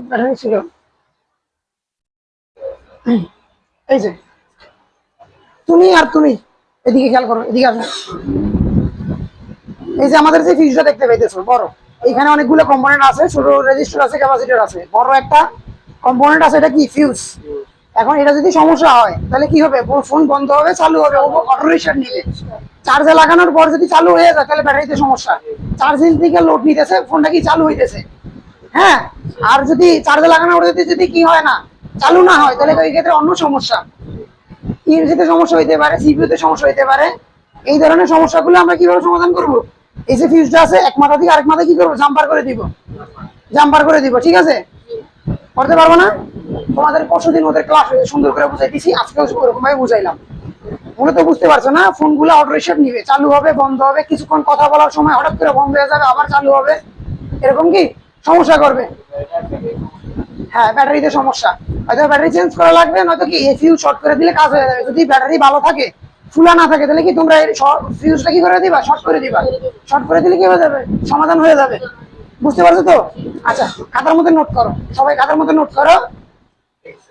Battery ছিল। এই যে তুমি আর তুমি এদিকে খেয়াল করো, এদিকে আসো। এই যে আমাদের যে ফিউজটা দেখতে পাইতেছো বড়, এখানে অনেকগুলো কম্পোনেন্ট আছে, ছোট রেজিস্টার আছে, ক্যাপাসিটর আছে, বড় একটা কম্পোনেন্ট আছে, এটা কি ফিউজ। এখন এটা যদি সমস্যা হয় তাহলে কি হবে, ফোন বন্ধ হবে, চালু হবে, অটো রিস্টার্ট নিবে। চার্জে লাগানোর পর যদি চালু হয়ে যায় তাহলে ব্যাটারিতে সমস্যা, চার্জিং থেকে লোড নিতেছে, ফোনটা কি চালু হইতেছে। হ্যাঁ, আর যদি চার্জে লাগানোর পর যদি যদি কি হয় না, চালু না হয়, তাহলে ওই ক্ষেত্রে অন্য সমস্যা, ইএনসিতে সমস্যা হইতে পারে, সিপিইউতে সমস্যা হইতে পারে। এই ধরনের সমস্যাগুলো আমরা কিভাবে সমাধান করব, এই যে ফিউজটা আছে এক মাথা থেকে আরেক মাথা কি করবো, জাম্পার করে দিব, জাম্পার করে দিব, ঠিক আছে। করতে পারবো না, তোমাদের পরশুদিন ওদের ক্লাস সুন্দর করে বুঝাই দিছি, আজকেও ওরকম ভাবে বুঝাইলাম। মনে তো বুঝতে পারছো না, ফোনগুলো অটো রিসেট নিবে, চালু হবে, বন্ধ হবে, কিছুক্ষণ কথা বলার সময় হঠাৎ করে বন্ধ হয়ে যাবে, আবার চালু হবে, এরকম কি সমস্যা করবে। হ্যাঁ, ব্যাটারিতে সমস্যা, হয়তো ব্যাটারি চেঞ্জ করা লাগবে, নয়তো কি ফিউজ শর্ট করে দিলে কাজ হয়ে যাবে। যদি ব্যাটারি ভালো থাকে, ফুলা না থাকে, তাহলে কি তোমরা ফিউজটা কি করে দিবা, শর্ট করে দিবা, শর্ট করে দিলে কি হয়ে যাবে, সমাধান হয়ে যাবে। বুঝতে পারছো তো। আচ্ছা, খাতার মধ্যে নোট করো, সবাই খাতার মধ্যে নোট করো,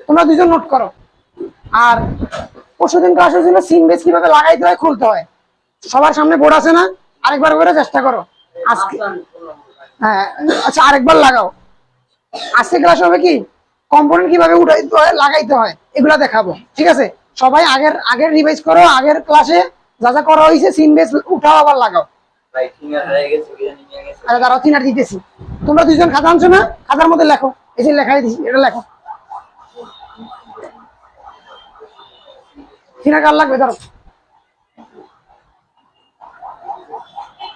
তোমরা দুজন নোট করো। আর পরশুদিন ক্লাস হয়েছিল সিম বেস কিভাবে লাগাইতে হয়, খুলতে হয়, সবার সামনে বোর্ড আছে না, আরেকবার করে চেষ্টা করো আজকে। হ্যাঁ, আচ্ছা আরেকবার লাগাও। আজকে ক্লাস হবে কি, কম্পোনেন্ট কিভাবে উঠাইতে হয়, লাগাইতে হয়, এগুলা দেখাবো, ঠিক আছে। সবাই আগের আগের রিভাইজ করো, আগের ক্লাসে যা যা করা হয়েছে সিম বেস উঠাও আবার লাগাও। আরে দাঁড়াও, থিনার দিতেছি। তোমরা দুইজন খাতা আনছো না, খাতার মধ্যে লেখো, এই যে লেখাই দিছি, এটা লেখো। থিনার কার লাগবে ধরো,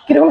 কিরকম